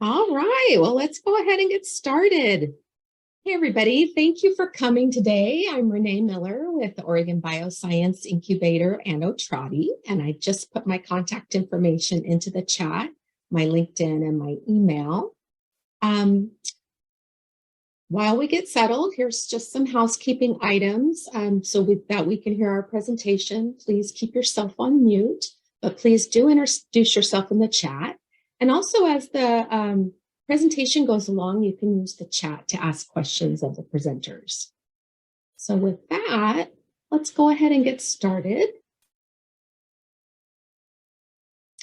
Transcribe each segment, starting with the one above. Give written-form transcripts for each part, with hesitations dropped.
All right, well, let's go ahead and get started. Hey, everybody, thank you for coming today. I'm Renee Miller with the Oregon Bioscience Incubator and OHSU, and I just put my contact information into the chat, my LinkedIn and my email. While we get settled, here's just some housekeeping items that we can hear our presentation. Please keep yourself on mute, but please do introduce yourself in the chat. And also, as the presentation goes along, you can use the chat to ask questions of the presenters. So with that, let's go ahead and get started.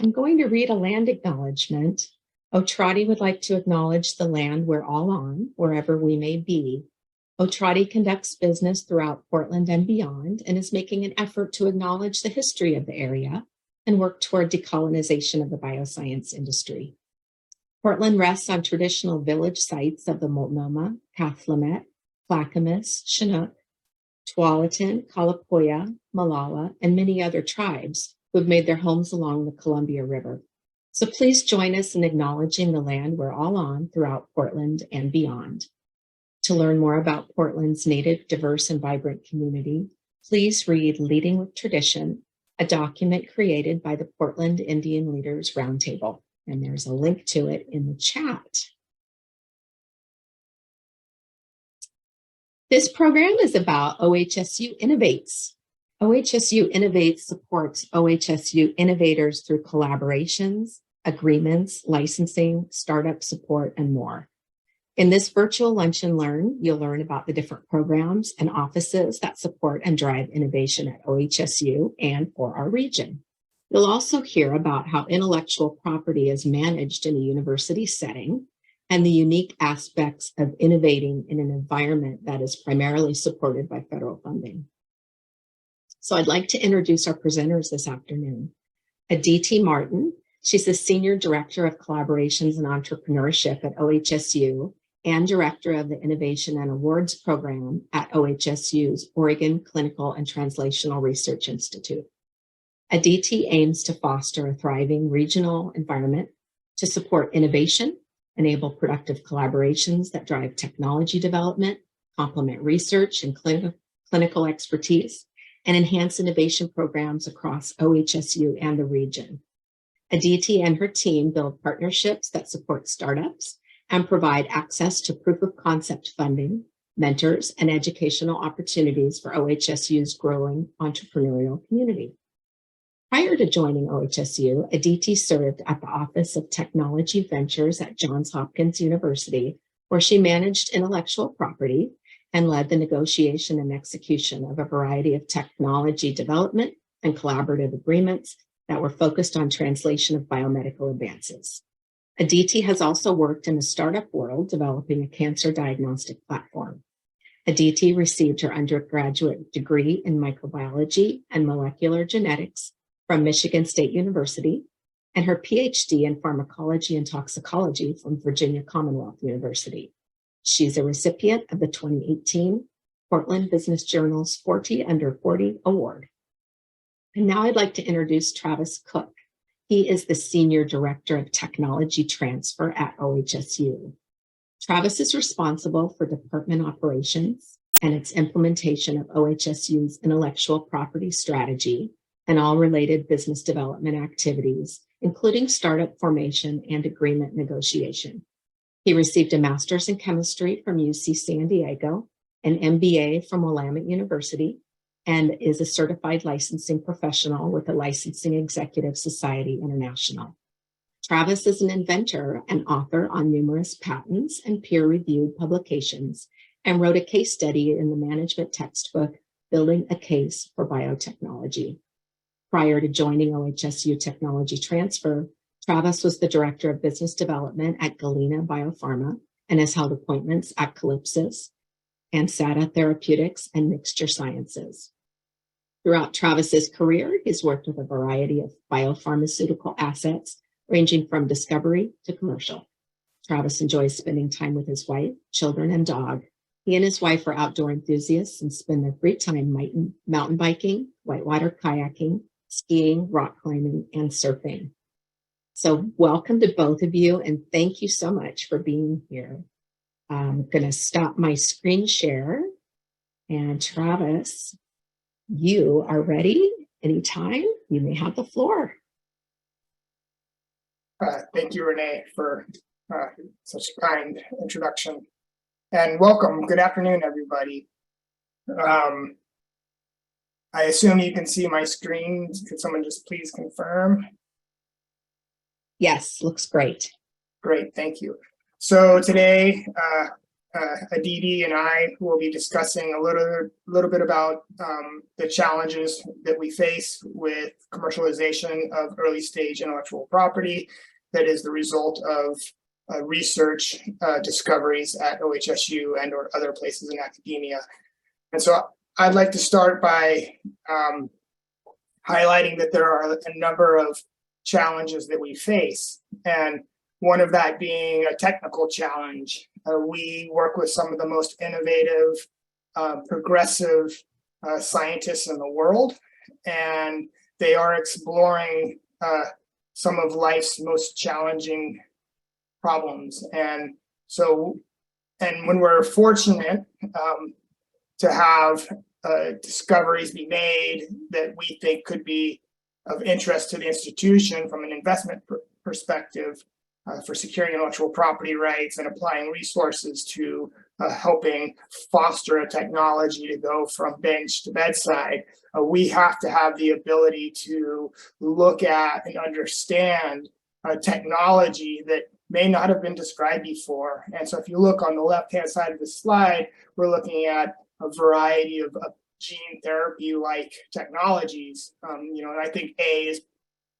I'm going to read a land acknowledgement. OHSU would like to acknowledge the land we're all on, wherever we may be. OHSU conducts business throughout Portland and beyond and is making an effort to acknowledge the history of the area and work toward decolonization of the bioscience industry. Portland rests on traditional village sites of the Multnomah, Cathlamet, Clackamas, Chinook, Tualatin, Kalapuya, Malala, and many other tribes who have made their homes along the Columbia River. So please join us in acknowledging the land we're all on throughout Portland and beyond. To learn more about Portland's native, diverse, and vibrant community, please read Leading with Tradition, a document created by the Portland Indian Leaders Roundtable. And there's a link to it in the chat. This program is about OHSU Innovates. OHSU Innovates supports OHSU innovators through collaborations, agreements, licensing, startup support, and more. In this virtual Lunch and Learn, you'll learn about the different programs and offices that support and drive innovation at OHSU and for our region. You'll also hear about how intellectual property is managed in a university setting and the unique aspects of innovating in an environment that is primarily supported by federal funding. So I'd like to introduce our presenters this afternoon. Aditi Martin, she's the Senior Director of Collaborations and Entrepreneurship at OHSU and Director of the Innovation and Awards Program at OHSU's Oregon Clinical and Translational Research Institute. Aditi aims to foster a thriving regional environment to support innovation, enable productive collaborations that drive technology development, complement research and clinical expertise, and enhance innovation programs across OHSU and the region. Aditi and her team build partnerships that support startups and provide access to proof of concept funding, mentors, and educational opportunities for OHSU's growing entrepreneurial community. Prior to joining OHSU, Aditi served at the Office of Technology Ventures at Johns Hopkins University, where she managed intellectual property and led the negotiation and execution of a variety of technology development and collaborative agreements that were focused on translation of biomedical advances. Aditi has also worked in the startup world, developing a cancer diagnostic platform. Aditi received her undergraduate degree in microbiology and molecular genetics from Michigan State University, and her PhD in pharmacology and toxicology from Virginia Commonwealth University. She's a recipient of the 2018 Portland Business Journal's 40 Under 40 Award. And now I'd like to introduce Travis Cook. He is the Senior Director of Technology Transfer at OHSU. Travis is responsible for department operations and its implementation of OHSU's intellectual property strategy and all related business development activities, including startup formation and agreement negotiation. He received a master's in chemistry from UC San Diego, an MBA from Willamette University, and is a certified licensing professional with the Licensing Executive Society International. Travis is an inventor and author on numerous patents and peer-reviewed publications, and wrote a case study in the management textbook, Building a Case for Biotechnology. Prior to joining OHSU Technology Transfer, Travis was the Director of Business Development at Galena Biopharma and has held appointments at Calypsis, Ansata Therapeutics, and Mixture Sciences. Throughout Travis's career, he's worked with a variety of biopharmaceutical assets, ranging from discovery to commercial. Travis enjoys spending time with his wife, children, and dog. He and his wife are outdoor enthusiasts and spend their free time mountain biking, whitewater kayaking, skiing, rock climbing, and surfing. So welcome to both of you, and thank you so much for being here. I'm going to stop my screen share, and Travis, you are ready anytime. You may have the floor. Thank you, Renee, for such a kind introduction. And welcome. Good afternoon, everybody. I assume you can see my screen. Could someone just please confirm? Yes, looks great. Great, thank you. So today, Aditi and I will be discussing a little bit about the challenges that we face with commercialization of early stage intellectual property that is the result of research discoveries at OHSU and or other places in academia. And so I'd like to start by highlighting that there are a number of challenges that we face, and one of that being a technical challenge. We work with some of the most innovative, progressive scientists in the world, and they are exploring some of life's most challenging problems. And when we're fortunate to have discoveries be made that we think could be of interest to the institution from an investment perspective for securing intellectual property rights and applying resources to helping foster a technology to go from bench to bedside, we have to have the ability to look at and understand technology that may not have been described before. And so if you look on the left-hand side of the slide, we're looking at a variety of gene therapy-like technologies. And I think A is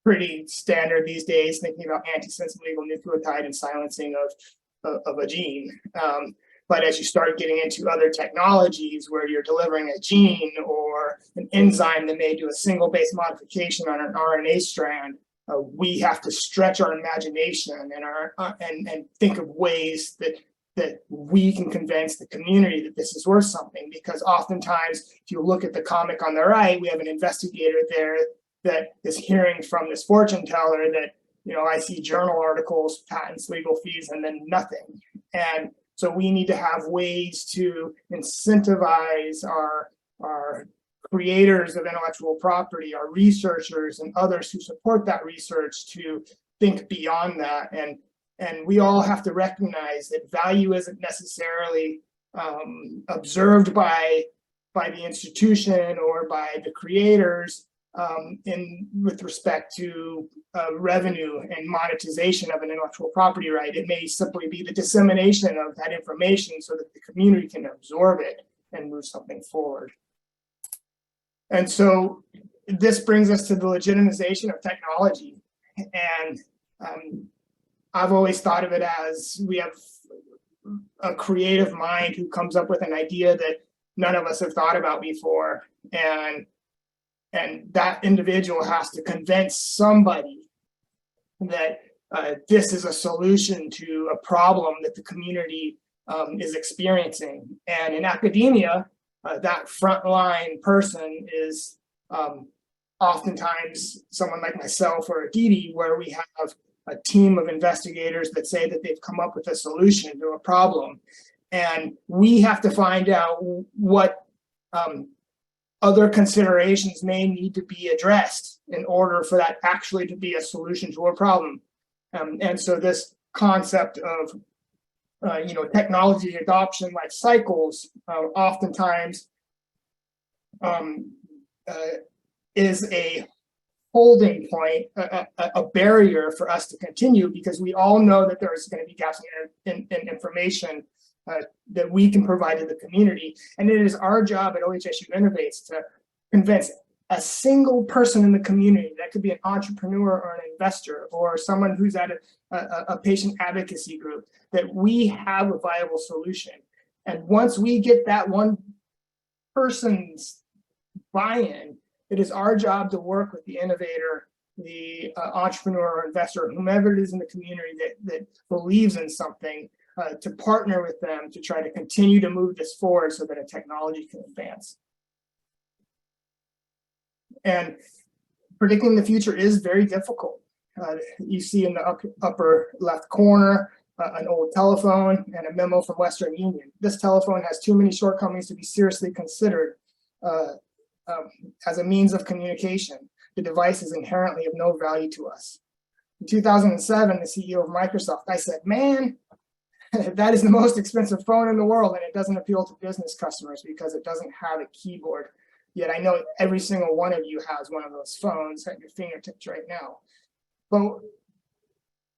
pretty standard these days, thinking about antisense oligonucleotide and silencing of a gene. But as you start getting into other technologies where you're delivering a gene or an enzyme that may do a single base modification on an RNA strand, we have to stretch our imagination and think of ways that we can convince the community that this is worth something. Because oftentimes, if you look at the comic on the right, we have an investigator there that is hearing from this fortune teller that, I see journal articles, patents, legal fees, and then nothing. And so we need to have ways to incentivize our creators of intellectual property, our researchers and others who support that research to think beyond that. And we all have to recognize that value isn't necessarily observed by the institution or by the creators with respect to revenue and monetization of an intellectual property right. It may simply be the dissemination of that information so that the community can absorb it and move something forward. And so this brings us to the legitimization of technology. And I've always thought of it as we have a creative mind who comes up with an idea that none of us have thought about before. And that individual has to convince somebody that this is a solution to a problem that the community is experiencing. And in academia, that frontline person is oftentimes someone like myself or Aditi, where we have a team of investigators that say that they've come up with a solution to a problem. And we have to find out what other considerations may need to be addressed in order for that actually to be a solution to a problem. And so this concept of technology adoption life cycles oftentimes is a holding point, a barrier for us to continue, because we all know that there's going to be gaps in information that we can provide to the community. And it is our job at OHSU Innovates to convince a single person in the community, that could be an entrepreneur or an investor or someone who's at a patient advocacy group, that we have a viable solution. And once we get that one person's buy-in, it is our job to work with the innovator, the entrepreneur or investor, whomever it is in the community that believes in something, to partner with them to try to continue to move this forward so that a technology can advance. And predicting the future is very difficult. You see in the upper left corner an old telephone and a memo from Western Union. This telephone has too many shortcomings to be seriously considered as a means of communication. The device is inherently of no value to us. In 2007, the CEO of Microsoft, I said, man, that is the most expensive phone in the world, and it doesn't appeal to business customers because it doesn't have a keyboard. Yet I know every single one of you has one of those phones at your fingertips right now. But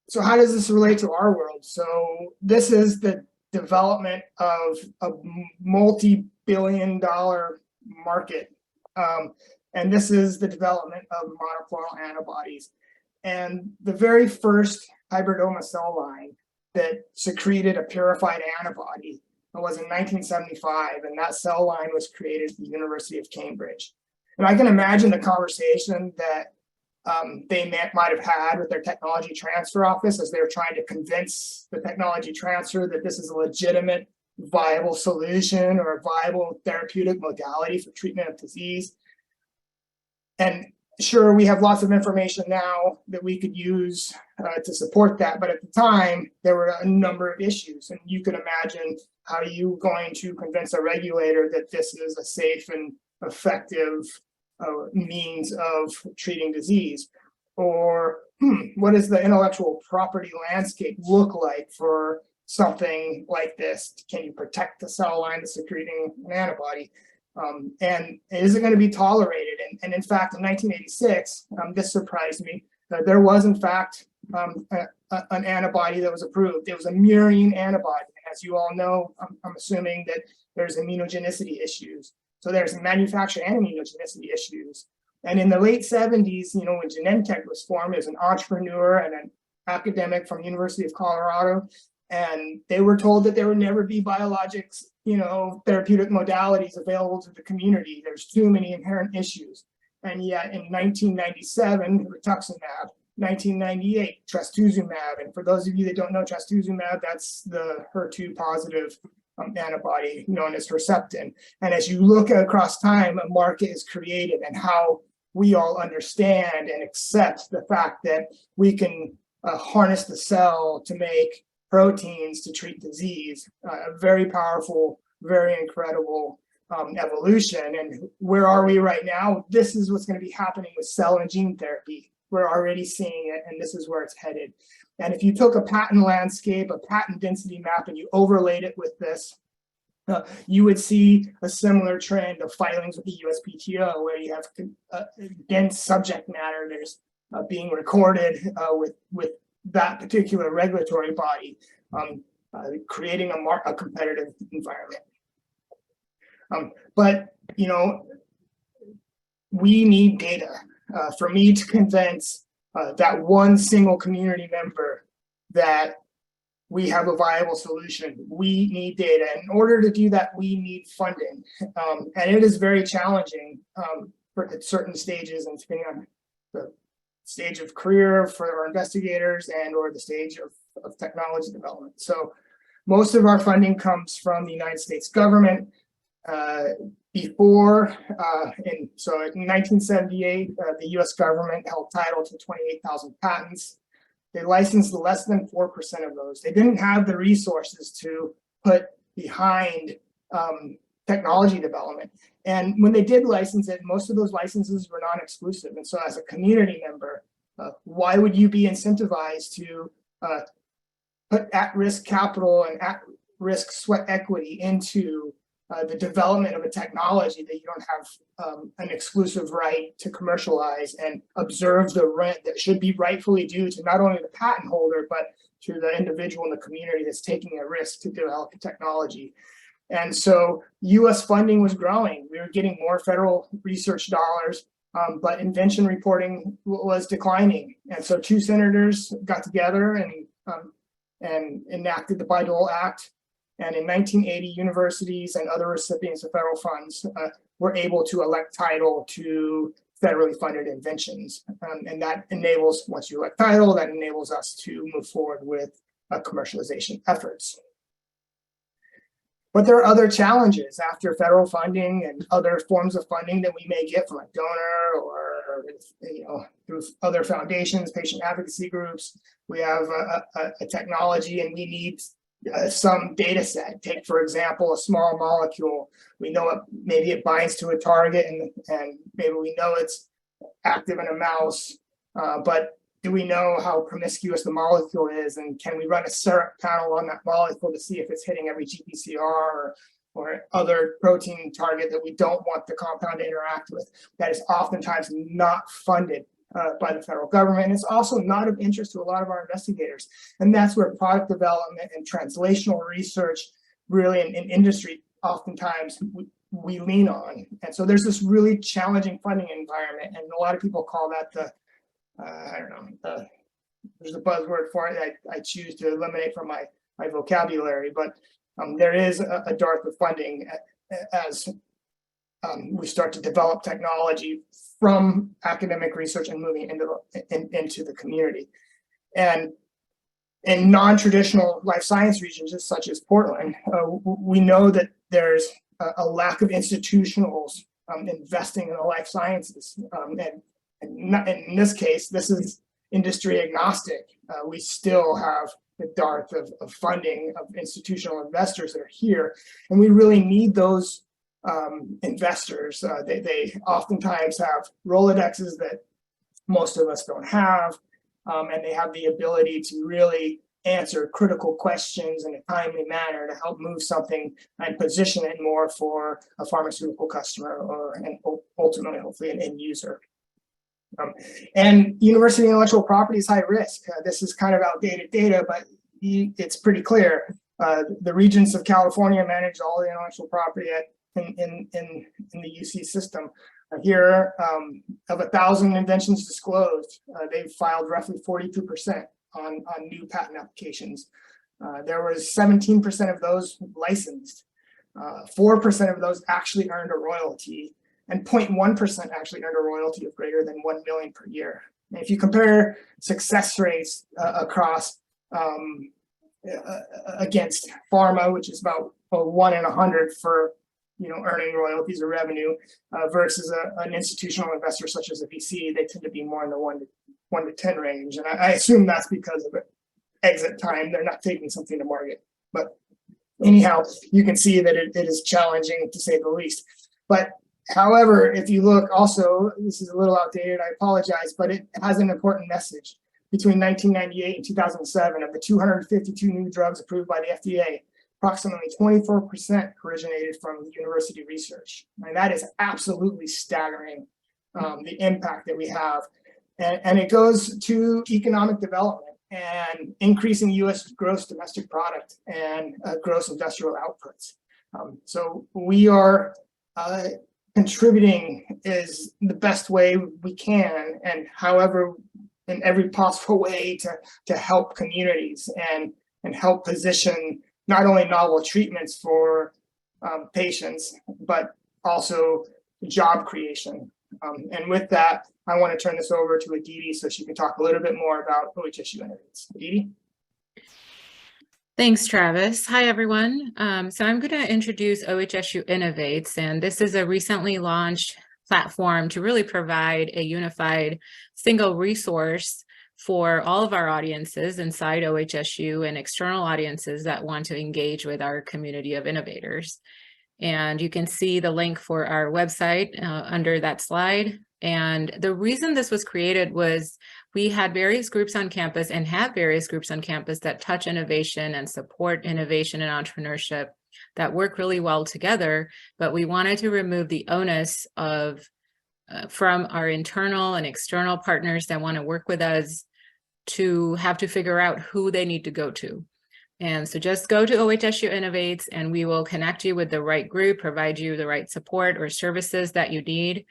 so how does this relate to our world? So this is the development of a multi-billion-dollar market. And this is the development of monoclonal antibodies. And the very first hybridoma cell line that secreted a purified antibody was in 1975, and that cell line was created at the University of Cambridge. And I can imagine the conversation that they might have had with their technology transfer office as they were trying to convince the technology transfer that this is a legitimate, viable solution or a viable therapeutic modality for treatment of disease. And sure, we have lots of information now that we could use to support that, but at the time, there were a number of issues, and you can imagine how are you going to convince a regulator that this is a safe and effective means of treating disease? Or what does the intellectual property landscape look like for something like this? Can you protect the cell line that's secreting an antibody? And is it going to be tolerated? And in fact, in 1986, this surprised me. There was, in fact, an antibody that was approved. It was a murine antibody. As you all know, I'm assuming that there's immunogenicity issues. So there's manufacture and immunogenicity issues. And in the late 70s, you know, when Genentech was formed, as an entrepreneur and an academic from the University of Colorado, and they were told that there would never be biologics, you know, therapeutic modalities available to the community. There's too many inherent issues. And yet in 1997, rituximab, 1998, trastuzumab. And for those of you that don't know trastuzumab, that's the HER2 positive antibody known as Herceptin. And as you look across time, a market is created, and how we all understand and accept the fact that we can harness the cell to make proteins to treat disease. A very powerful, very incredible evolution. And where are we right now? This is what's going to be happening with cell and gene therapy. We're already seeing it, and this is where it's headed. And if you took a patent landscape, a patent density map, and you overlaid it with this, you would see a similar trend of filings with the USPTO, where you have dense subject matter that's being recorded with that particular regulatory body, creating a competitive environment. But, you know, we need data. For me to convince that one single community member that we have a viable solution, we need data. In order to do that, we need funding. And it is very challenging at certain stages, and depending on the stage of career for our investigators and or the stage of technology development. So most of our funding comes from the United States government. So in 1978, the US government held title to 28,000 patents. They licensed less than 4% of those. They didn't have the resources to put behind technology development. And when they did license it, most of those licenses were non-exclusive. And so as a community member, why would you be incentivized to put at-risk capital and at-risk sweat equity into the development of a technology that you don't have an exclusive right to commercialize and observe the rent that should be rightfully due to not only the patent holder, but to the individual in the community that's taking a risk to develop a technology? And so US funding was growing. We were getting more federal research dollars, but invention reporting was declining. And so two senators got together and enacted the Bayh-Dole Act. And in 1980, universities and other recipients of federal funds were able to elect title to federally funded inventions. And that enables, once you elect title, that enables us to move forward with commercialization efforts. But there are other challenges after federal funding and other forms of funding that we may get from a donor or partner with, through other foundations, patient advocacy groups. We have a technology, and we need some data set. Take, for example, a small molecule. We know maybe it binds to a target, and maybe we know it's active in a mouse, but do we know how promiscuous the molecule is, and can we run a syrup panel on that molecule to see if it's hitting every GPCR or other protein target that we don't want the compound to interact with? That is oftentimes not funded by the federal government. And it's also not of interest to a lot of our investigators. And that's where product development and translational research really in industry oftentimes we lean on. And so there's this really challenging funding environment. And a lot of people call that the, there's a buzzword for it I choose to eliminate from my vocabulary, but there is a dearth of funding as we start to develop technology from academic research and moving into the community. And in non-traditional life science regions, such as Portland, we know that there's a lack of institutionals investing in the life sciences. And in this case, this is industry agnostic. We still have the dearth of funding of institutional investors that are here, and we really need those investors. They oftentimes have Rolodexes that most of us don't have, and they have the ability to really answer critical questions in a timely manner to help move something and position it more for a pharmaceutical customer and ultimately, hopefully, an end user. And university intellectual property is high risk. This is kind of outdated data, but it's pretty clear. The Regents of California manage all the intellectual property in the UC system. Here, of 1,000 inventions disclosed, they've filed roughly 42% on new patent applications. There was 17% of those licensed. 4% of those actually earned a royalty, and 0.1% actually earned a royalty of greater than 1 million per year. And if you compare success rates across against pharma, which is about 1 in 100 for earning royalties or revenue, versus an institutional investor such as a VC, they tend to be more in the 1 to 10 range. And I assume that's because of exit time. They're not taking something to market. But anyhow, you can see that it is challenging, to say the least. But however, if you look also, this is a little outdated, I apologize, but it has an important message. Between 1998 and 2007, of the 252 new drugs approved by the FDA, approximately 24% originated from university research. And that is absolutely staggering, the impact that we have. And it goes to economic development and increasing U.S. gross domestic product and gross industrial outputs. So we are contributing is the best way we can, and however, in every possible way to help communities and help position not only novel treatments for patients, but also job creation. And with that, I want to turn this over to Aditi so she can talk a little bit more about OHSU Innovates. Aditi? Thanks, Travis. Hi, everyone. So I'm going to introduce OHSU Innovates, and this is a recently launched platform to really provide a unified single resource for all of our audiences inside OHSU and external audiences that want to engage with our community of innovators. And you can see the link for our website under that slide. And the reason this was created was we had various groups on campus and have various groups on campus that touch innovation and support innovation and entrepreneurship that work really well together, but we wanted to remove the onus of from our internal and external partners that want to work with us to have to figure out who they need to go to. And so just go to OHSU Innovates and we will connect you with the right group, provide you the right support or services that you need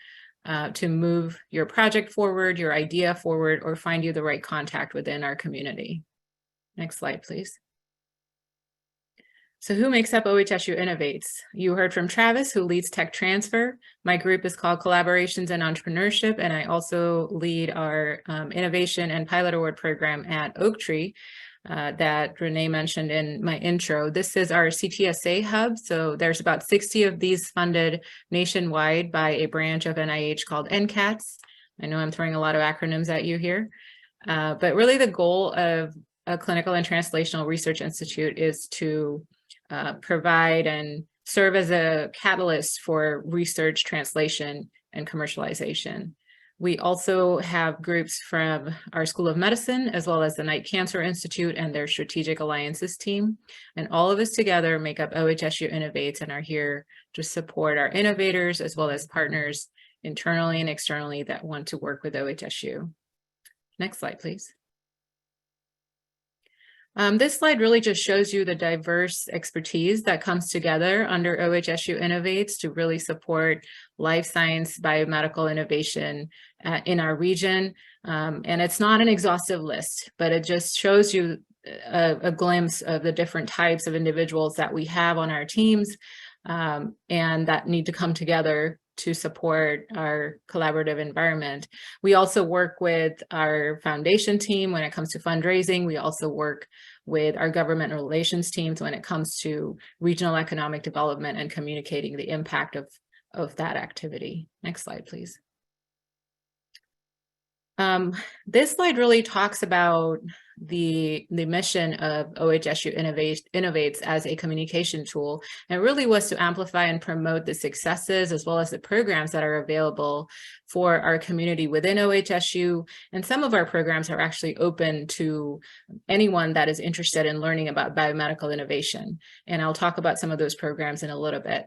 to move your project forward, your idea forward, or find you the right contact within our community. Next slide, please. So who makes up OHSU Innovates? You heard from Travis, who leads tech transfer. My group is called Collaborations and Entrepreneurship, and I also lead our Innovation and Pilot Award program at Oaktree that Renee mentioned in my intro. This is our CTSA hub. So there's about 60 of these funded nationwide by a branch of NIH called NCATS. I know I'm throwing a lot of acronyms at you here, but really the goal of a clinical and translational research institute is to provide and serve as a catalyst for research, translation, and commercialization. We also have groups from our School of Medicine, as well as the Knight Cancer Institute and their Strategic Alliances team. And all of us together make up OHSU Innovates and are here to support our innovators, as well as partners internally and externally that want to work with OHSU. Next slide, please. This slide really just shows you the diverse expertise that comes together under OHSU Innovates to really support life science biomedical innovation in our region. And it's not an exhaustive list, but it just shows you a glimpse of the different types of individuals that we have on our teams and that need to come together to support our collaborative environment. We also work with our foundation team when it comes to fundraising. We also work with our government relations teams when it comes to regional economic development and communicating the impact of that activity. Next slide, please. This slide really talks about the mission of OHSU Innovates as a communication tool, and really was to amplify and promote the successes as well as the programs that are available for our community within OHSU. And some of our programs are actually open to anyone that is interested in learning about biomedical innovation. And I'll talk about some of those programs in a little bit.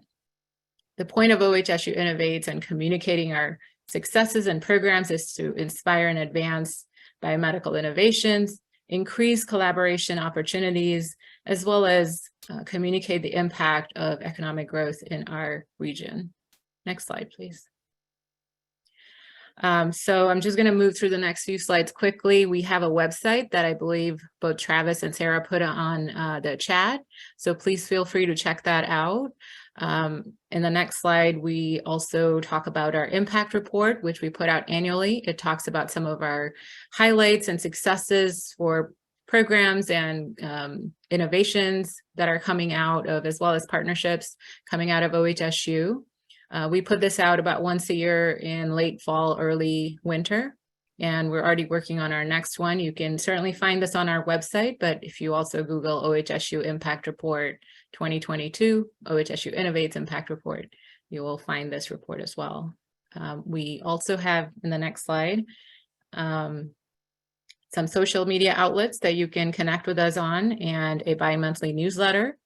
The point of OHSU Innovates and communicating our successes and programs is to inspire and advance biomedical innovations, increase collaboration opportunities, as well as communicate the impact of economic growth in our region. Next slide, please. So I'm just going to move through the next few slides quickly. We have a website that I believe both Travis and Sarah put on the chat, so please feel free to check that out. In the next slide, we also talk about our impact report, which we put out annually. It talks about some of our highlights and successes for programs and innovations that are coming out of, as well as partnerships coming out of OHSU. We put this out about once a year in late fall, early winter, and we're already working on our next one. You can certainly find this on our website, but if you also Google OHSU Impact Report 2022, OHSU Innovates Impact Report, you will find this report as well. We also have, in the next slide, some social media outlets that you can connect with us on, and a bi-monthly newsletter,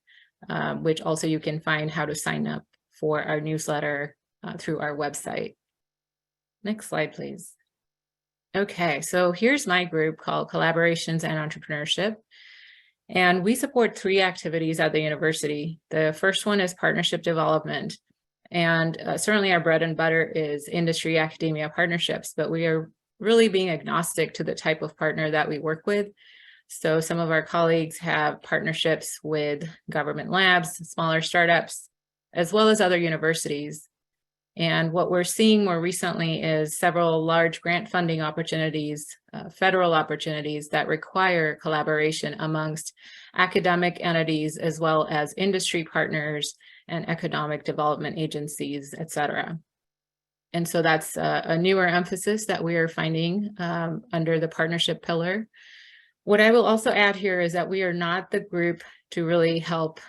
which also you can find how to sign up for our newsletter through our website. Next slide, please. Okay, so here's my group called Collaborations and Entrepreneurship. And we support 3 activities at the university. The first one is partnership development. And certainly our bread and butter is industry academia partnerships, but we are really being agnostic to the type of partner that we work with. So some of our colleagues have partnerships with government labs, smaller startups, as well as other universities. And what we're seeing more recently is several large grant funding opportunities, federal opportunities that require collaboration amongst academic entities, as well as industry partners and economic development agencies, et cetera. And so that's a newer emphasis that we are finding under the partnership pillar. What I will also add here is that we are not the group to really help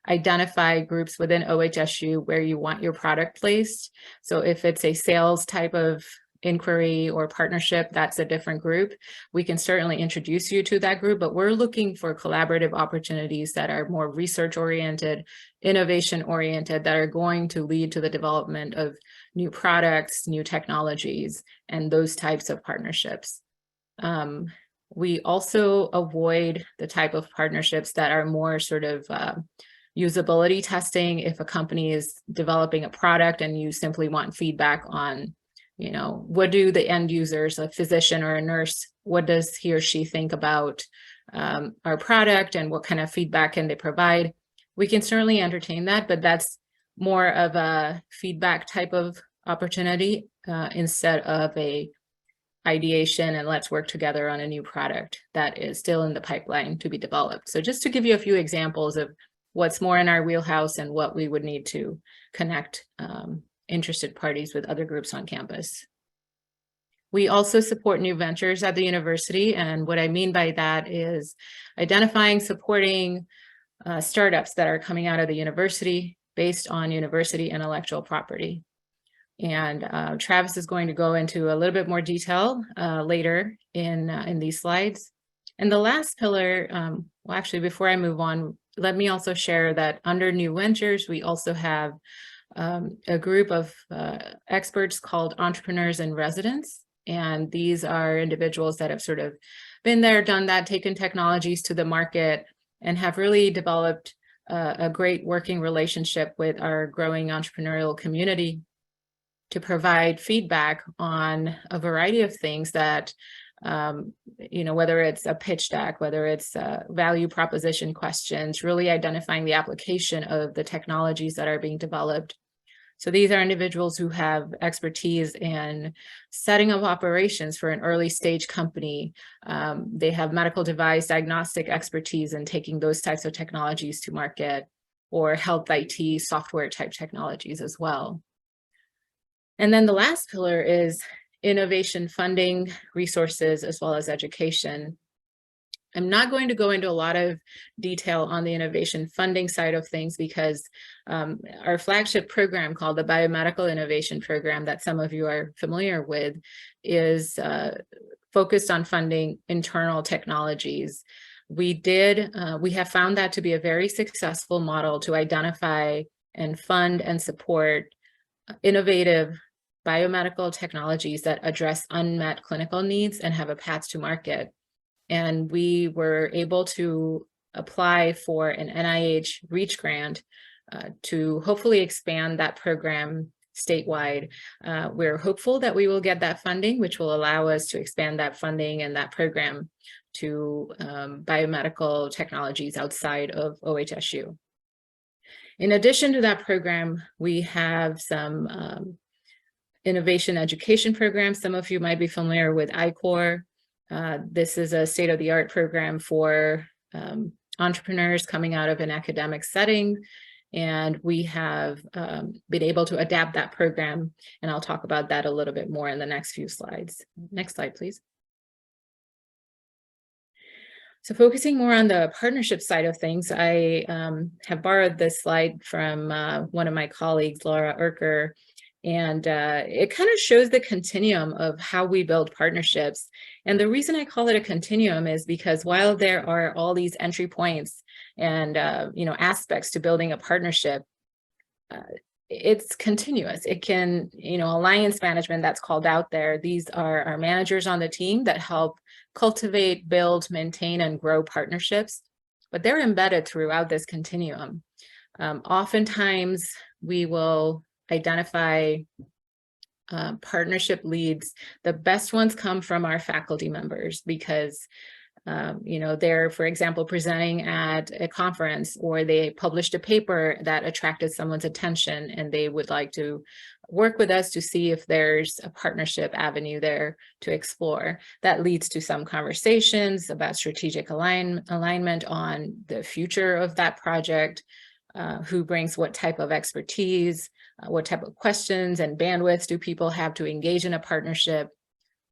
identify groups within OHSU where you want your product placed. So if it's a sales type of inquiry or partnership, that's a different group. We can certainly introduce you to that group, but we're looking for collaborative opportunities that are more research-oriented, innovation-oriented, that are going to lead to the development of new products, new technologies, and those types of partnerships. We also avoid the type of partnerships that are more sort of usability testing. If a company is developing a product and you simply want feedback on, you know, what do the end users, a physician or a nurse, what does he or she think about our product and what kind of feedback can they provide? We can certainly entertain that, but that's more of a feedback type of opportunity instead of a ideation and let's work together on a new product that is still in the pipeline to be developed. So just to give you a few examples of what's more in our wheelhouse and what we would need to connect interested parties with other groups on campus. We also support new ventures at the university. And what I mean by that is identifying, supporting startups that are coming out of the university based on university intellectual property. And Travis is going to go into a little bit more detail later in these slides. And the last pillar, well, actually, before I move on, let me also share that under New Ventures, we also have a group of experts called Entrepreneurs in Residence. And these are individuals that have sort of been there, done that, taken technologies to the market, and have really developed a great working relationship with our growing entrepreneurial community to provide feedback on a variety of things that, whether it's a pitch deck, whether it's value proposition questions, really identifying the application of the technologies that are being developed. So these are individuals who have expertise in setting up operations for an early stage company. They have medical device diagnostic expertise in taking those types of technologies to market, or health IT software type technologies as well. And then the last pillar is innovation funding, resources, as well as education. I'm not going to go into a lot of detail on the innovation funding side of things because our flagship program called the Biomedical Innovation Program that some of you are familiar with is focused on funding internal technologies. We have found that to be a very successful model to identify and fund and support innovative biomedical technologies that address unmet clinical needs and have a path to market. And we were able to apply for an NIH REACH grant to hopefully expand that program statewide. We're hopeful that we will get that funding, which will allow us to expand that funding and that program to biomedical technologies outside of OHSU. In addition to that program, we have some innovation education programs. Some of you might be familiar with I-Core. This is a state-of-the-art program for entrepreneurs coming out of an academic setting. And we have been able to adapt that program. And I'll talk about that a little bit more in the next few slides. Next slide, please. So focusing more on the partnership side of things, I have borrowed this slide from one of my colleagues, Laura Erker. And it kind of shows the continuum of how we build partnerships. And the reason I call it a continuum is because while there are all these entry points and aspects to building a partnership, it's continuous. It can, alliance management that's called out there. These are our managers on the team that help cultivate, build, maintain, and grow partnerships, but they're embedded throughout this continuum. Oftentimes, we will identify partnership leads. The best ones come from our faculty members because they're, for example, presenting at a conference, or they published a paper that attracted someone's attention and they would like to work with us to see if there's a partnership avenue there to explore. That leads to some conversations about strategic alignment on the future of that project, who brings what type of expertise, what type of questions and bandwidths do people have to engage in a partnership.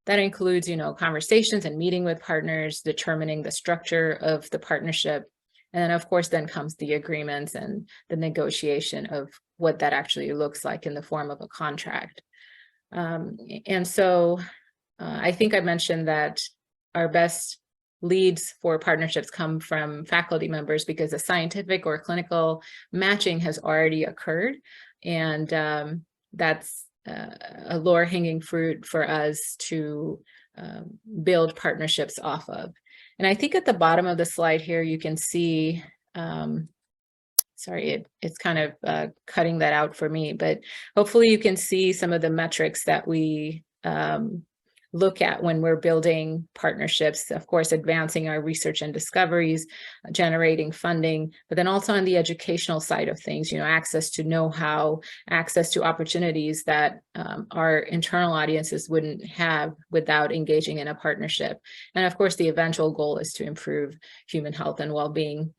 That includes, conversations and meeting with partners, determining the structure of the partnership. And then, of course, then comes the agreements and the negotiation of what that actually looks like in the form of a contract. And so I think I mentioned that our best leads for partnerships come from faculty members because the scientific or clinical matching has already occurred. And that's a lower hanging fruit for us to build partnerships off of. And I think at the bottom of the slide here, you can see, sorry, it's kind of cutting that out for me, but hopefully you can see some of the metrics that we look at when we're building partnerships. Of course, advancing our research and discoveries, generating funding, but then also on the educational side of things, access to know-how, access to opportunities that our internal audiences wouldn't have without engaging in a partnership. And of course, the eventual goal is to improve human health and well-being.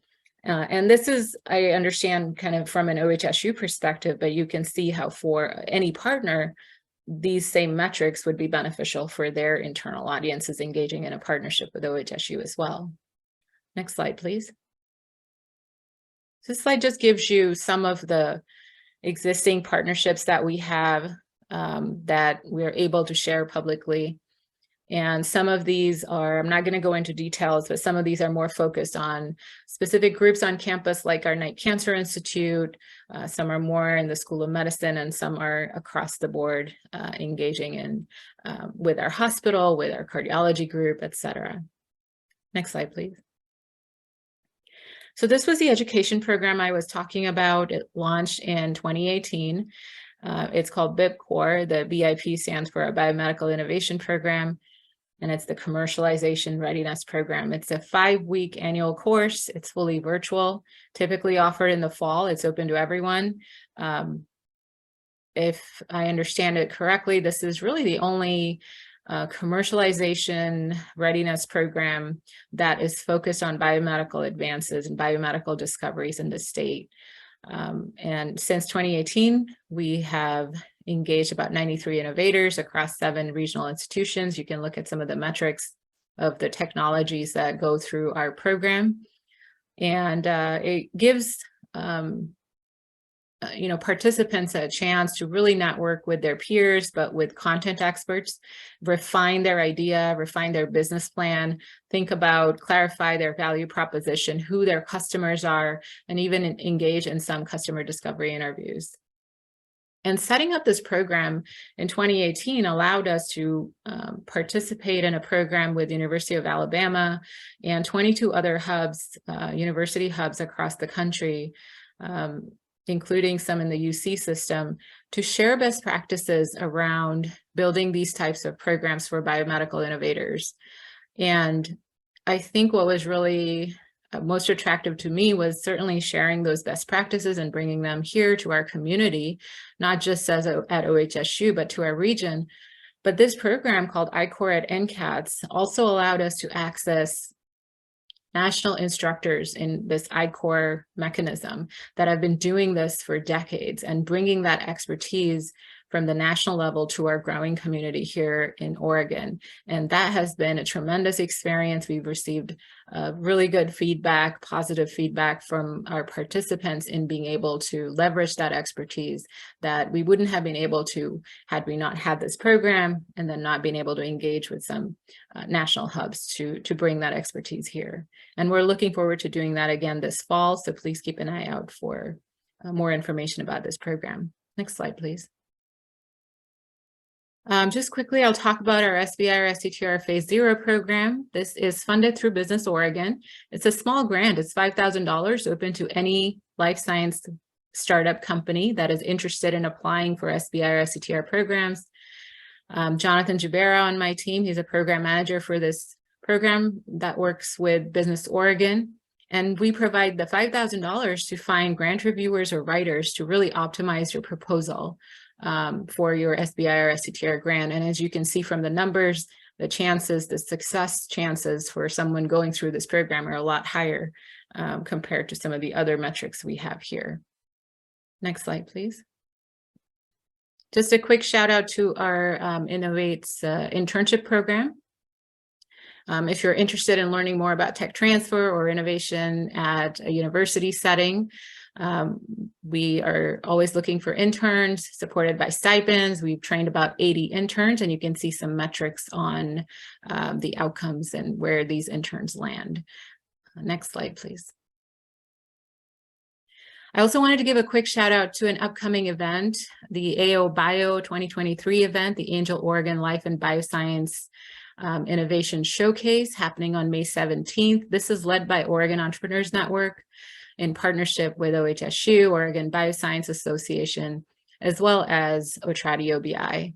And this is, I understand, kind of from an OHSU perspective, but you can see how for any partner, these same metrics would be beneficial for their internal audiences engaging in a partnership with OHSU as well. Next slide, please. This slide just gives you some of the existing partnerships that we have that we're able to share publicly. And some of these are, I'm not going to go into details, but some of these are more focused on specific groups on campus, like our Knight Cancer Institute. Some are more in the School of Medicine, and some are across the board engaging in with our hospital, with our cardiology group, etc. Next slide, please. So this was the education program I was talking about. It launched in 2018. It's called BIPCORE. The BIP stands for a Biomedical Innovation Program, and it's the Commercialization Readiness Program. It's a 5-week annual course. It's fully virtual, typically offered in the fall. It's open to everyone. If I understand it correctly, this is really the only commercialization readiness program that is focused on biomedical advances and biomedical discoveries in the state. And since 2018, we have engaged about 93 innovators across 7 regional institutions. You can look at some of the metrics of the technologies that go through our program. And it gives participants a chance to really network with their peers, but with content experts, refine their idea, refine their business plan, think about, clarify their value proposition, who their customers are, and even engage in some customer discovery interviews. And setting up this program in 2018 allowed us to participate in a program with the University of Alabama and 22 other hubs, university hubs across the country, including some in the UC system, to share best practices around building these types of programs for biomedical innovators. And I think what was really most attractive to me was certainly sharing those best practices and bringing them here to our community, not just as at OHSU, but to our region. But this program called I-Core at NCATS also allowed us to access national instructors in this I-Core mechanism that have been doing this for decades and bringing that expertise from the national level to our growing community here in Oregon. And that has been a tremendous experience. We've received really good feedback, positive feedback from our participants in being able to leverage that expertise that we wouldn't have been able to had we not had this program, and then not being able to engage with some national hubs to bring that expertise here. And we're looking forward to doing that again this fall, so please keep an eye out for more information about this program. Next slide, please. Just quickly, I'll talk about our SBI or STTR Phase 0 program. This is funded through Business Oregon. It's a small grant. It's $5,000 open to any life science startup company that is interested in applying for SBI or STTR programs. Jonathan Jubera on my team, he's a program manager for this program that works with Business Oregon. And we provide the $5,000 to find grant reviewers or writers to really optimize your proposal for your SBI or STTR grant. And as you can see from the numbers, the chances, the success chances for someone going through this program are a lot higher compared to some of the other metrics we have here. Next slide, please. Just a quick shout out to our Innovates internship program. If you're interested in learning more about tech transfer or innovation at a university setting, we are always looking for interns supported by stipends. We've trained about 80 interns, and you can see some metrics on the outcomes and where these interns land. Next slide, please. I also wanted to give a quick shout out to an upcoming event, the AO Bio 2023 event, the Angel Oregon Life and Bioscience Innovation Showcase, happening on May 17th. This is led by Oregon Entrepreneurs Network in partnership with OHSU, Oregon Bioscience Association, as well as Otrati OBI.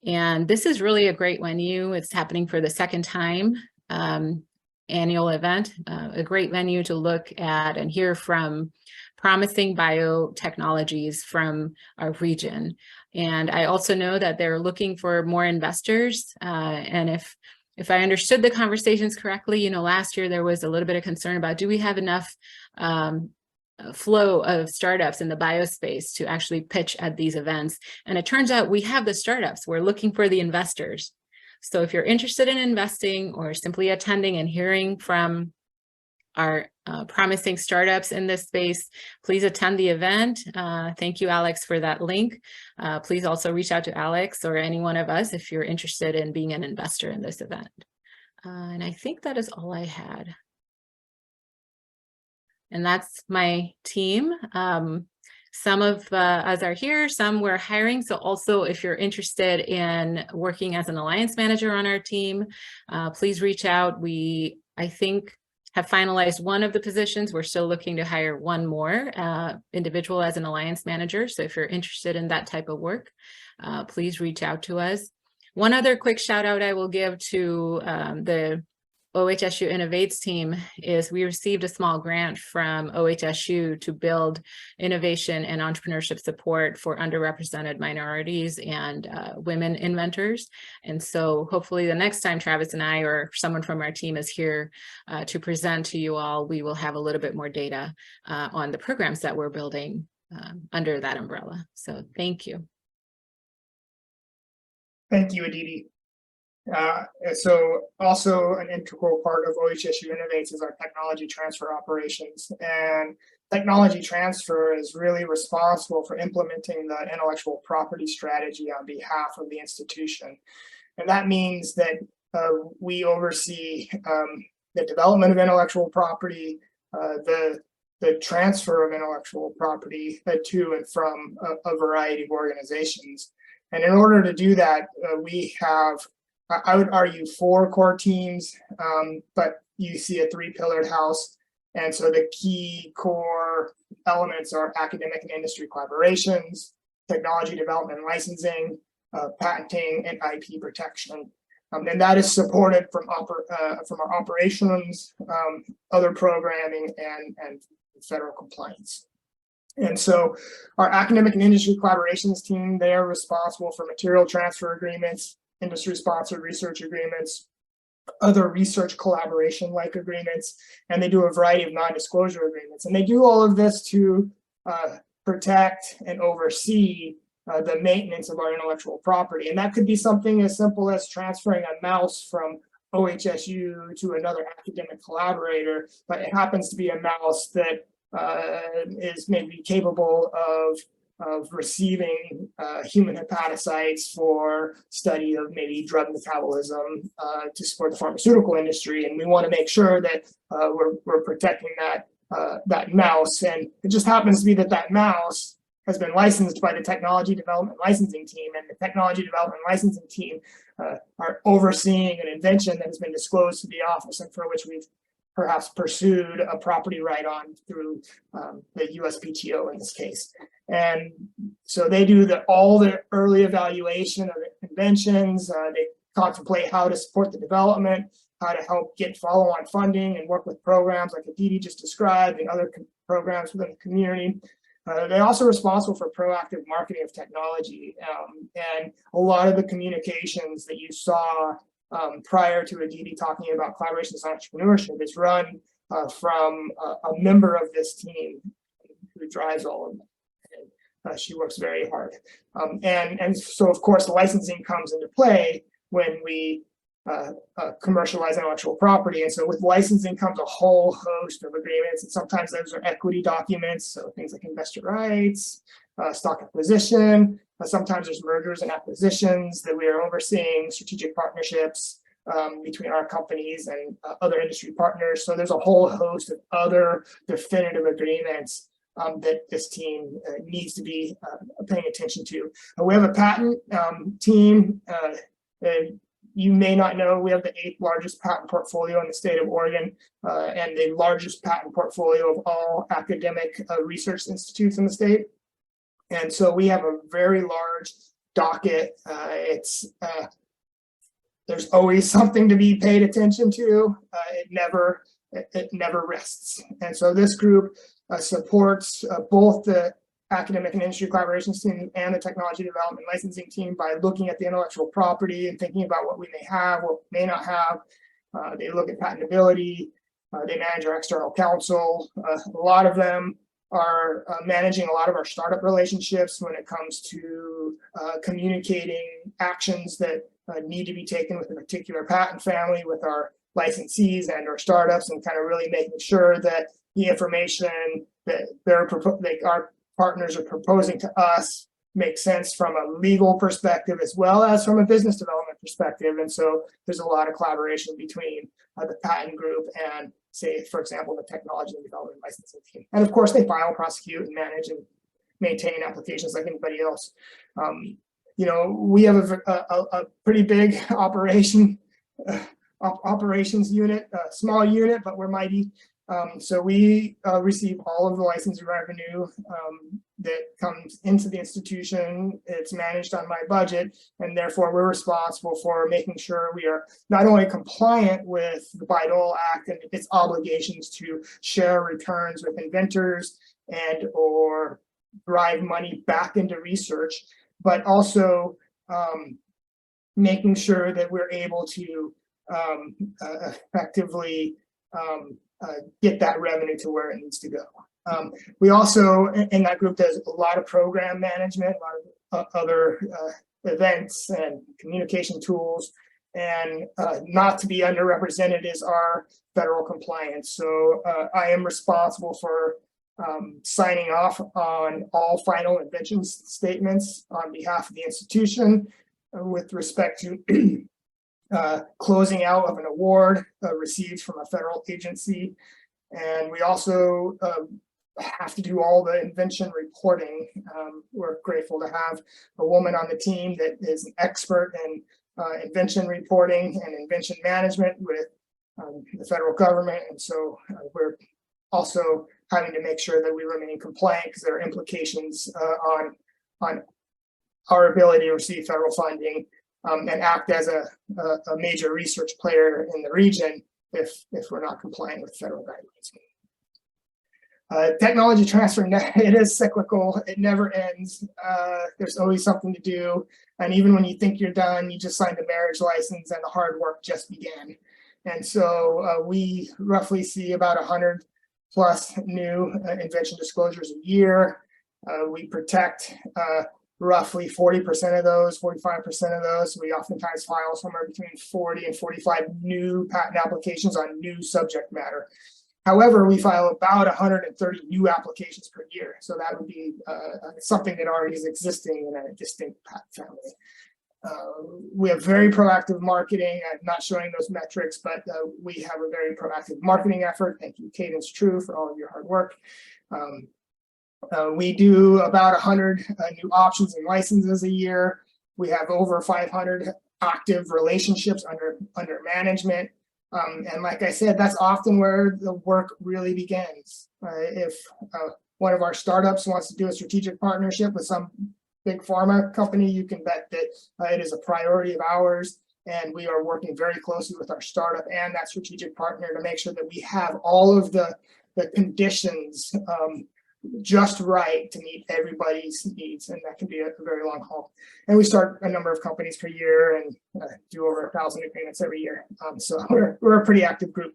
And this is really a great venue. It's happening for the second time, annual event, a great venue to look at and hear from promising biotechnologies from our region. And I also know that they're looking for more investors. And if I understood the conversations correctly, last year there was a little bit of concern about, do we have enough flow of startups in the biospace to actually pitch at these events. And it turns out we have the startups. We're looking for the investors. So if you're interested in investing or simply attending and hearing from our promising startups in this space, please attend the event. Thank you, Alex, for that link. Please also reach out to Alex or any one of us if you're interested in being an investor in this event. And I think that is all I had. And that's my team. Some of us are here, some we're hiring. So also if you're interested in working as an alliance manager on our team, please reach out. We, I think, have finalized one of the positions. We're still looking to hire one more individual as an alliance manager. So if you're interested in that type of work, please reach out to us. One other quick shout out I will give to the OHSU Innovates team is we received a small grant from OHSU to build innovation and entrepreneurship support for underrepresented minorities and women inventors. And so hopefully the next time Travis and I or someone from our team is here to present to you all, we will have a little bit more data on the programs that we're building under that umbrella. So thank you. Thank you, Aditi. So also an integral part of OHSU Innovates is our technology transfer operations, and technology transfer is really responsible for implementing the intellectual property strategy on behalf of the institution. And that means that we oversee the development of intellectual property, the transfer of intellectual property to and from a variety of organizations. And in order to do that, we have, I would argue, 4 core teams, but you see a 3-pillared house. And so the key core elements are academic and industry collaborations, technology development and licensing, patenting, and IP protection. And that is supported from our operations, other programming, and federal compliance. And so our academic and industry collaborations team, they are responsible for material transfer agreements, industry-sponsored research agreements, other research collaboration-like agreements, and they do a variety of non-disclosure agreements. And they do all of this to protect and oversee the maintenance of our intellectual property. And that could be something as simple as transferring a mouse from OHSU to another academic collaborator, but it happens to be a mouse that is maybe capable of receiving human hepatocytes for study of maybe drug metabolism to support the pharmaceutical industry. And we want to make sure that we're protecting that mouse. And it just happens to be that that mouse has been licensed by the technology development licensing team, and the technology development licensing team are overseeing an invention that has been disclosed to the office and for which we've perhaps pursued a property right on through the USPTO in this case. And so they do all the early evaluation of inventions. They contemplate how to support the development, how to help get follow-on funding and work with programs like Aditi just described and other programs within the community. They're also responsible for proactive marketing of technology. And a lot of the communications that you saw prior to Aditi talking about collaborations and entrepreneurship is run from a member of this team who drives all of them. And, she works very hard. And so, of course, the licensing comes into play when we commercialize intellectual property. And so with licensing comes a whole host of agreements. And sometimes those are equity documents, so things like investor rights, stock acquisition. Sometimes there's mergers and acquisitions that we are overseeing, strategic partnerships between our companies and other industry partners. So there's a whole host of other definitive agreements that this team needs to be paying attention to. We have a patent team. You may not know, we have the 8th largest patent portfolio in the state of Oregon and the largest patent portfolio of all academic research institutes in the state. And so we have a very large docket. There's always something to be paid attention to. It never rests. And so this group supports both the academic and industry collaborations team and the technology development licensing team by looking at the intellectual property and thinking about what we may have, what we may not have. They look at patentability. They manage our external counsel. A lot of them are managing a lot of our startup relationships when it comes to communicating actions that need to be taken with a particular patent family with our licensees and our startups, and kind of really making sure that the information that our partners are proposing to us makes sense from a legal perspective as well as from a business development perspective. And so there's a lot of collaboration between the patent group and, say, for example, the technology and development licensing team. And of course, they file, prosecute, and manage and maintain applications like anybody else. You know, we have a pretty big operations unit, a small unit, but we're mighty. So we receive all of the licensing revenue that comes into the institution. It's managed on my budget, and therefore we're responsible for making sure we are not only compliant with the Bayh-Dole Act and its obligations to share returns with inventors and or drive money back into research, but also making sure that we're able to effectively get that revenue to where it needs to go. We also, in that group, does a lot of program management, a lot of other events and communication tools, and not to be underrepresented is our federal compliance. So I am responsible for signing off on all final invention statements on behalf of the institution with respect to closing out of an award received from a federal agency. And we also have to do all the invention reporting. We're grateful to have a woman on the team that is an expert in invention reporting and invention management with the federal government. And so we're also having to make sure that we remain compliant because there are implications on our ability to receive federal funding and act as a major research player in the region if we're not compliant with federal guidelines. Technology transfer, it is cyclical, it never ends. There's always something to do. And even when you think you're done, you just signed a marriage license and the hard work just began. And so we roughly see about 100 plus new invention disclosures a year. We protect roughly 40% of those, 45% of those. We oftentimes file somewhere between 40 and 45 new patent applications on new subject matter. However, we file about 130 new applications per year. So that would be something that already is existing in a distinct patent family. We have very proactive marketing. I'm not showing those metrics, but we have a very proactive marketing effort. Thank you, Cadence True, for all of your hard work. We do about 100 new options and licenses a year. We have over 500 active relationships under management. And like I said, that's often where the work really begins. If one of our startups wants to do a strategic partnership with some big pharma company, you can bet that it is a priority of ours. And we are working very closely with our startup and that strategic partner to make sure that we have all of the conditions just right to meet everybody's needs, and that can be a very long haul. And we start a number of companies per year and do over 1,000 agreements every year. So we're a pretty active group.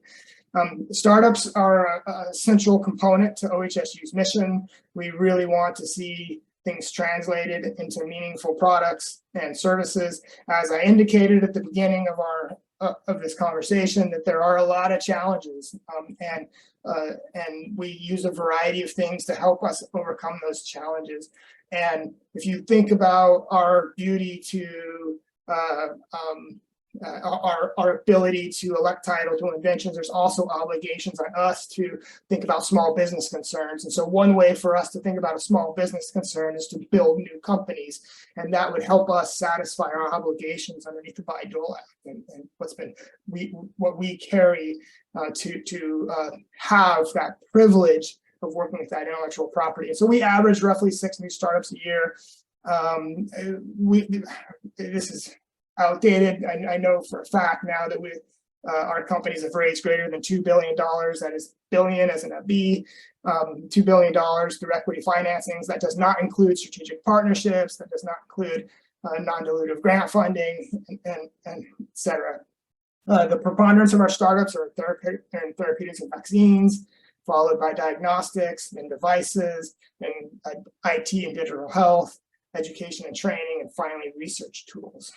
Startups are an essential component to OHSU's mission. We really want to see things translated into meaningful products and services. As I indicated at the beginning of this conversation, that there are a lot of challenges, and we use a variety of things to help us overcome those challenges. And if you think about our beauty to our ability to elect title to inventions, there's also obligations on us to think about small business concerns. And so one way for us to think about a small business concern is to build new companies, and that would help us satisfy our obligations underneath the Bayh-Dole Act and what we carry to have that privilege of working with that intellectual property. And so we average roughly 6 new startups a year. This is outdated. I know for a fact now that our companies have raised greater than $2 billion. That is billion as in a B, $2 billion through equity financings. That does not include strategic partnerships. That does not include non-dilutive grant funding, and et cetera. The preponderance of our startups are in therapeutics and vaccines, followed by diagnostics, then devices, then IT and digital health, education and training, and finally research tools.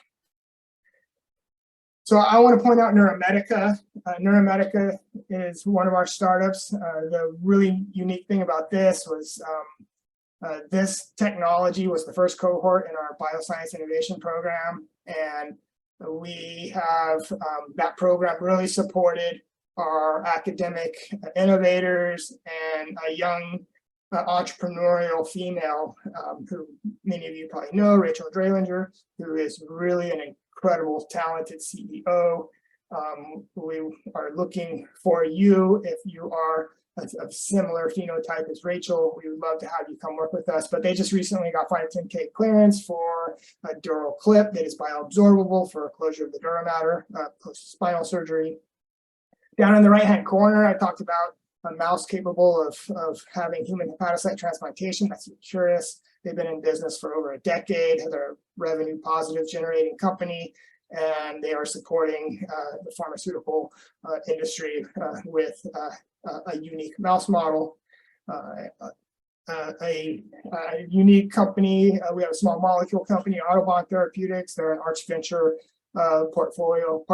So I want to point out Neuromedica. Neuromedica is one of our startups. The really unique thing about this was this technology was the first cohort in our Bioscience innovation program, and we have that program really supported our academic innovators and a young entrepreneurial female who many of you probably know, Rachel Dralinger, who is really an incredible, talented CEO. We are looking for you if you are a similar phenotype as Rachel. We would love to have you come work with us, but they just recently got 510(k) clearance for a dural clip that is bioabsorbable for closure of the dura mater post-spinal surgery. Down in the right-hand corner, I talked about a mouse capable of having human hepatocyte transplantation. That's curious. They've been in business for over a decade. They're a revenue positive generating company, and they are supporting the pharmaceutical industry with a unique mouse model. A unique company. We have a small molecule company, Autobahn Therapeutics. They're an Arch Venture portfolio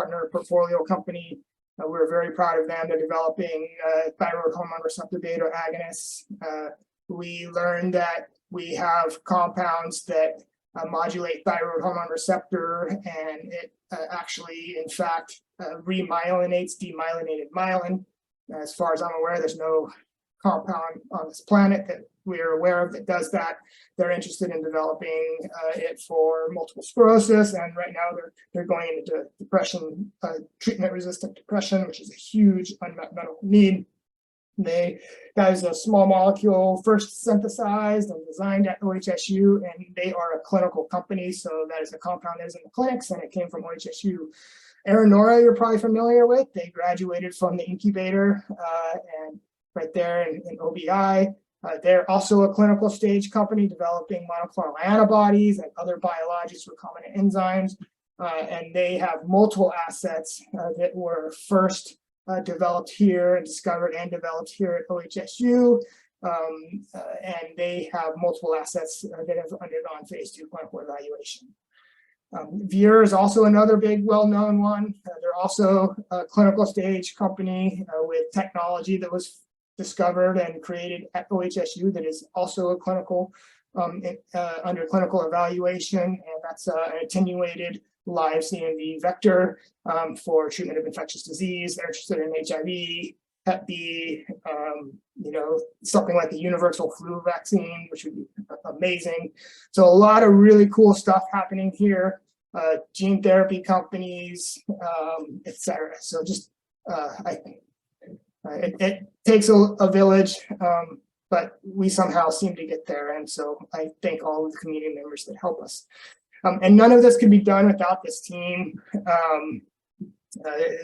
company. We're very proud of them. They're developing thyroid hormone receptor beta agonists. We learned that we have compounds that modulate thyroid hormone receptor, and it actually, in fact, remyelinates demyelinated myelin. As far as I'm aware, there's no compound on this planet that we are aware of that does that. They're interested in developing it for multiple sclerosis, and right now they're going into depression, treatment-resistant depression, which is a huge unmet medical need. That is a small molecule first synthesized and designed at OHSU, and they are a clinical company, so that is a compound that is in the clinics, and it came from OHSU. Aaron Nora, you're probably familiar with. They graduated from the incubator and right there in OBI. They're also a clinical stage company developing monoclonal antibodies and other biologics recombinant enzymes. And they have multiple assets that were first developed here and discovered and developed here at OHSU. And they have multiple assets that have undergone phase 2 clinical evaluation. Vir is also another big well-known one. They're also a clinical stage company with technology that was discovered and created at OHSU that is also a clinical under clinical evaluation, and that's an attenuated live CMV vector for treatment of infectious disease. They're interested in HIV, Hep B, something like a universal flu vaccine, which would be amazing. So a lot of really cool stuff happening here, gene therapy companies, etc. So just it takes a village, but we somehow seem to get there. And so I thank all of the community members that help us. And none of this could be done without this team.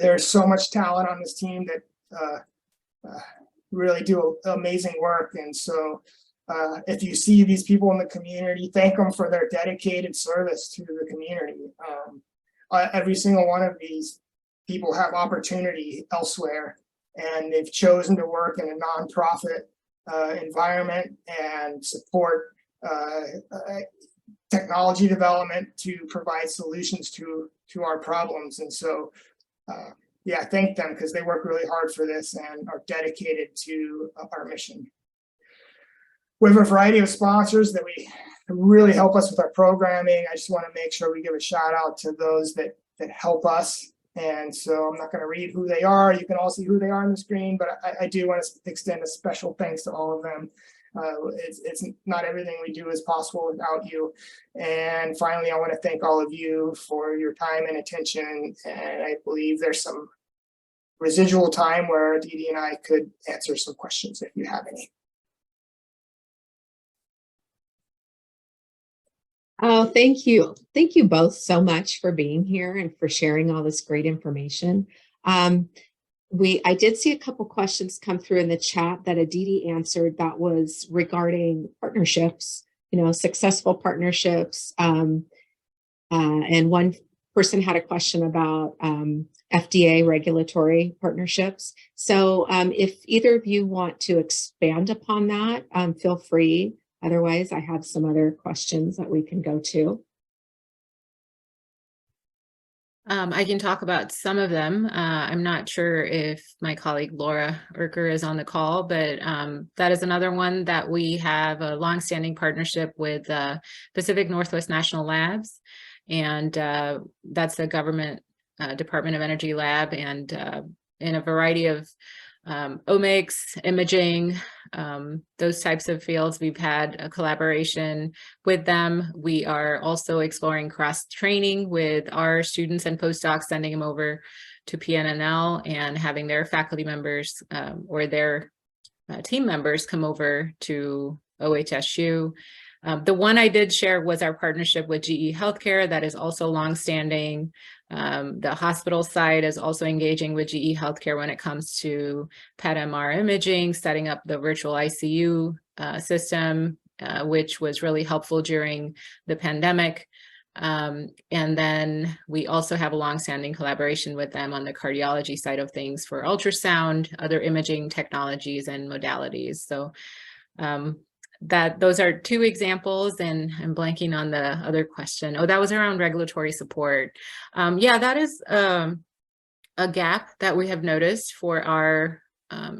There's so much talent on this team that really do amazing work. And so if you see these people in the community, thank them for their dedicated service to the community. Every single one of these people have opportunity elsewhere, and they've chosen to work in a nonprofit environment and support technology development to provide solutions to our problems. And so yeah, thank them, because they work really hard for this and are dedicated to our mission. We have a variety of sponsors that really help us with our programming. I just want to make sure we give a shout out to those that help us. And so I'm not going to read who they are. You can all see who they are on the screen, but I do want to extend a special thanks to all of them. It's not everything we do is possible without you. And finally, I want to thank all of you for your time and attention. And I believe there's some residual time where Aditi and I could answer some questions if you have any. Oh, thank you. Thank you both so much for being here and for sharing all this great information. I did see a couple questions come through in the chat that Aditi answered that was regarding partnerships, successful partnerships. And one person had a question about FDA regulatory partnerships. So if either of you want to expand upon that, feel free. Otherwise, I have some other questions that we can go to. I can talk about some of them. I'm not sure if my colleague Laura Erker is on the call, but that is another one that we have a longstanding partnership with Pacific Northwest National Labs. And that's a government Department of Energy lab, and in a variety of omics, imaging, those types of fields. We've had a collaboration with them. We are also exploring cross-training with our students and postdocs, sending them over to PNNL and having their faculty members or their team members come over to OHSU. The one I did share was our partnership with GE Healthcare. That is also longstanding. The hospital side is also engaging with GE Healthcare when it comes to PET-MR imaging, setting up the virtual ICU system, which was really helpful during the pandemic. And then we also have a longstanding collaboration with them on the cardiology side of things for ultrasound, other imaging technologies and modalities. So those are two examples, and I'm blanking on the other question. Oh, that was around regulatory support. Yeah, that is a gap that we have noticed for our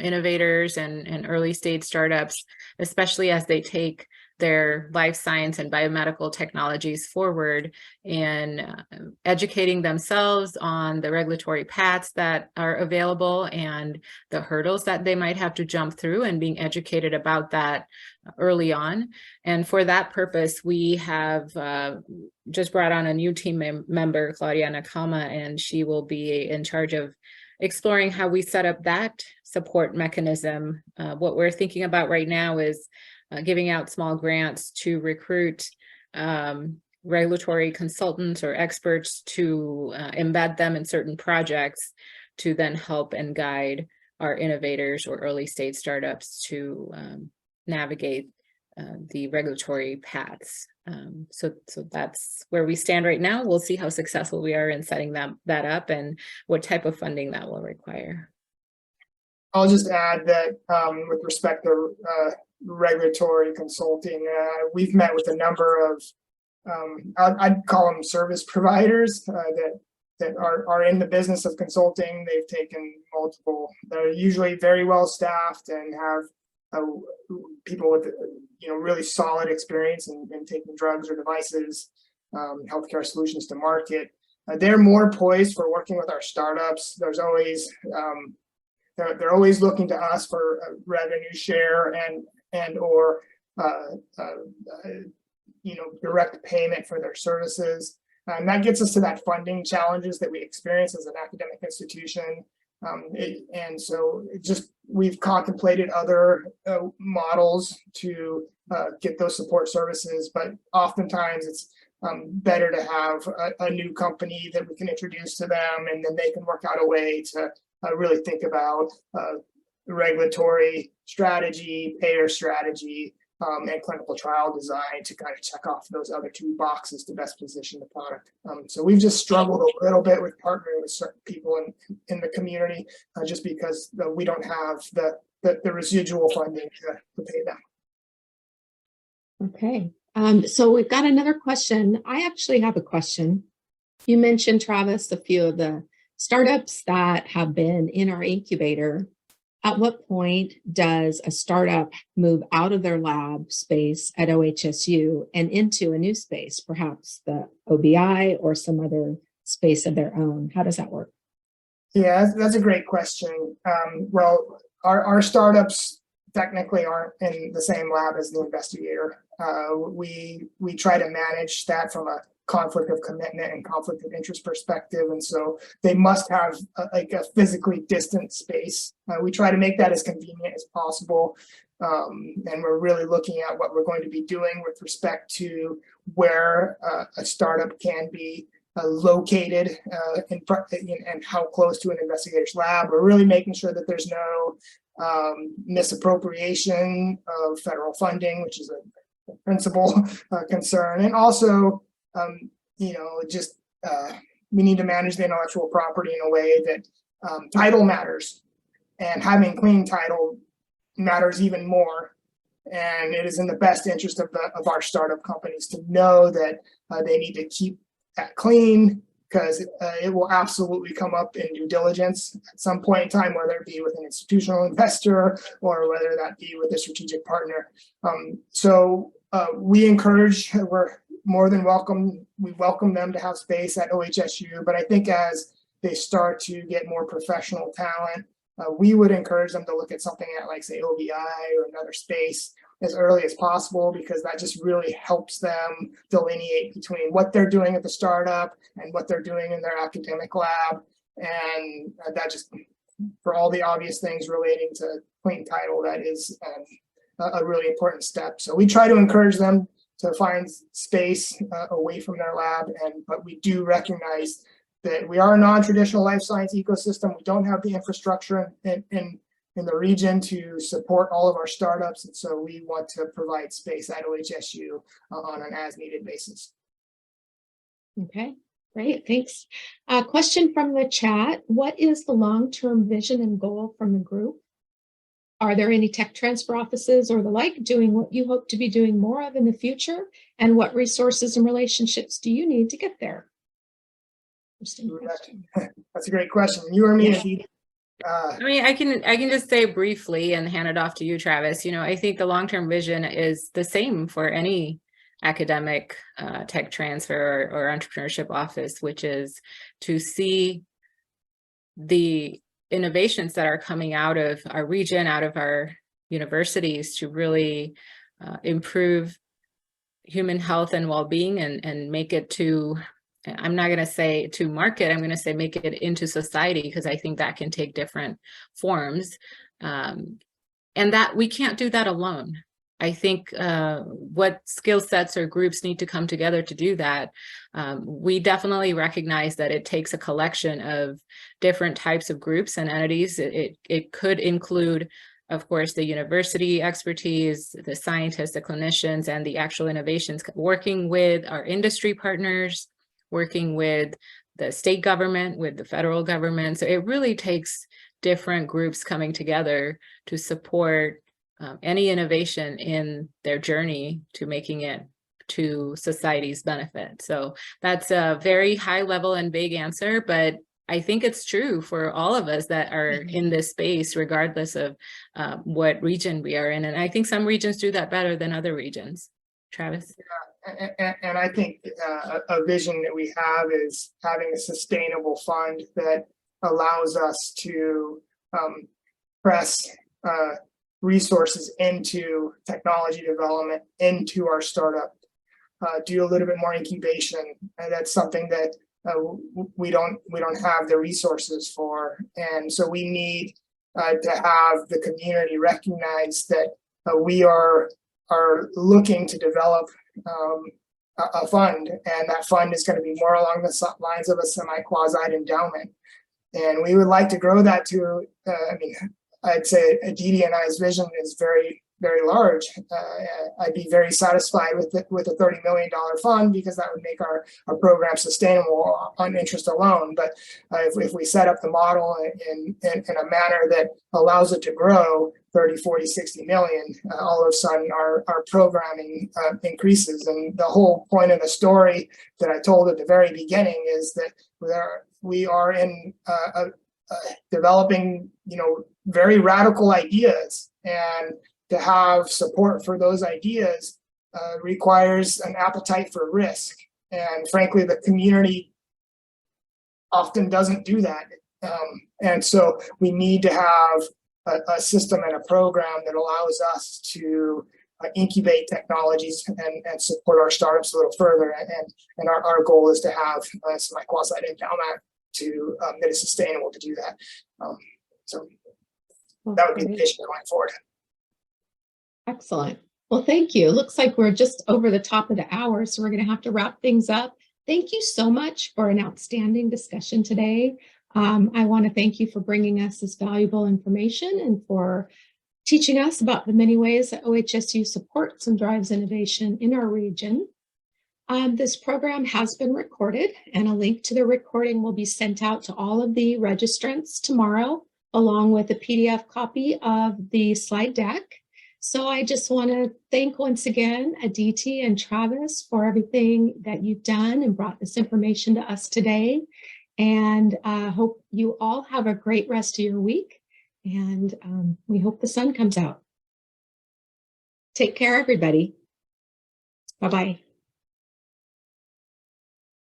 innovators and early stage startups, especially as they take their life science and biomedical technologies forward, and educating themselves on the regulatory paths that are available and the hurdles that they might have to jump through, and being educated about that early on. And for that purpose, we have just brought on a new team member, Claudia Nakama, and she will be in charge of exploring how we set up that support mechanism. What we're thinking about right now is giving out small grants to recruit regulatory consultants or experts to embed them in certain projects to then help and guide our innovators or early stage startups to navigate the regulatory paths. So that's where we stand right now. We'll see how successful we are in setting that up and what type of funding that will require. I'll just add that with respect to regulatory consulting, we've met with a number of, I'd call them service providers that are in the business of consulting. They've taken multiple, they're usually very well staffed and have people with really solid experience in taking drugs or devices, healthcare solutions to market. They're more poised for working with our startups. There's always they're always looking to us for a revenue share and or direct payment for their services, and that gets us to that funding challenges that we experience as an academic institution. And so we've contemplated other models to get those support services, but oftentimes it's better to have a new company that we can introduce to them, and then they can work out a way to really think about regulatory strategy, payer strategy, and clinical trial design to kind of check off those other two boxes to best position the product. So we've just struggled a little bit with partnering with certain people in the community just because we don't have the residual funding to pay them. Okay, so we've got another question. I actually have a question. You mentioned, Travis, a few of the startups that have been in our incubator. At what point does a startup move out of their lab space at OHSU and into a new space, perhaps the OBI or some other space of their own? How does that work? Yeah, that's a great question. Well, our startups technically aren't in the same lab as the investigator. We try to manage that from a conflict of commitment and conflict of interest perspective, and so they must have a physically distant space. We try to make that as convenient as possible, and we're really looking at what we're going to be doing with respect to where a startup can be located and how close to an investigator's lab. We're really making sure that there's no misappropriation of federal funding, which is a principal concern, and also we need to manage the intellectual property in a way that title matters, and having clean title matters even more. And it is in the best interest of our startup companies to know that they need to keep that clean, because it will absolutely come up in due diligence at some point in time, whether it be with an institutional investor or whether that be with a strategic partner. So we encourage, we're more than welcome, we welcome them to have space at OHSU, but I think as they start to get more professional talent, we would encourage them to look at something at, like, say, OBI or another space as early as possible, because that just really helps them delineate between what they're doing at the startup and what they're doing in their academic lab. And that just, for all the obvious things relating to clean title, that is a really important step. So we try to encourage them to find space away from their lab, but we do recognize that we are a non-traditional life science ecosystem. We don't have the infrastructure in the region to support all of our startups, and so we want to provide space at OHSU on an as-needed basis. Okay, great, thanks. Question from the chat: what is the long-term vision and goal from the group? Are there any tech transfer offices or the like doing what you hope to be doing more of in the future? And what resources and relationships do you need to get there? That's a great question. You or me, Yeah. Aditi? I mean, I can just say briefly and hand it off to you, Travis. You know, I think the long-term vision is the same for any academic tech transfer or entrepreneurship office, which is to see the innovations that are coming out of our region, out of our universities, to really improve human health and well-being and make it to, I'm not going to say to market, I'm going to say make it into society, because I think that can take different forms. And that we can't do that alone. I think what skill sets or groups need to come together to do that. We definitely recognize that it takes a collection of different types of groups and entities. It could include, of course, the university expertise, the scientists, the clinicians, and the actual innovations, working with our industry partners, working with the state government, with the federal government. So it really takes different groups coming together to support any innovation in their journey to making it to society's benefit. So that's a very high level and vague answer, but I think it's true for all of us that are in this space, regardless of what region we are in. And I think some regions do that better than other regions. Travis? And I think a vision that we have is having a sustainable fund that allows us to press resources into technology development, into our startup, do a little bit more incubation. And that's something that we don't have the resources for. And so we need to have the community recognize that we are looking to develop a fund, and that fund is going to be more along the lines of a semi-quasi endowment. And we would like to grow that to, I mean, I'd say Aditi and I's vision is very, very large. I'd be very satisfied with a $30 million fund, because that would make our program sustainable on interest alone. But if we set up the model in a manner that allows it to grow 30, 40, 60 million, all of a sudden our programming increases. And the whole point of the story that I told at the very beginning is that we are in developing, very radical ideas, and to have support for those ideas requires an appetite for risk. And frankly, the community often doesn't do that. And so we need to have a system and a program that allows us to incubate technologies and support our startups a little further. And our goal is to have some quasi endowment to that is sustainable to do that. So that would be the vision going forward. Excellent. Well, thank you. Looks like we're just over the top of the hour, so we're going to have to wrap things up. Thank you so much for an outstanding discussion today. I want to thank you for bringing us this valuable information and for teaching us about the many ways that OHSU supports and drives innovation in our region. This program has been recorded, and a link to the recording will be sent out to all of the registrants tomorrow, along with a PDF copy of the slide deck. So I just want to thank once again Aditi and Travis for everything that you've done and brought this information to us today. And I hope you all have a great rest of your week. And we hope the sun comes out. Take care, everybody. Bye-bye.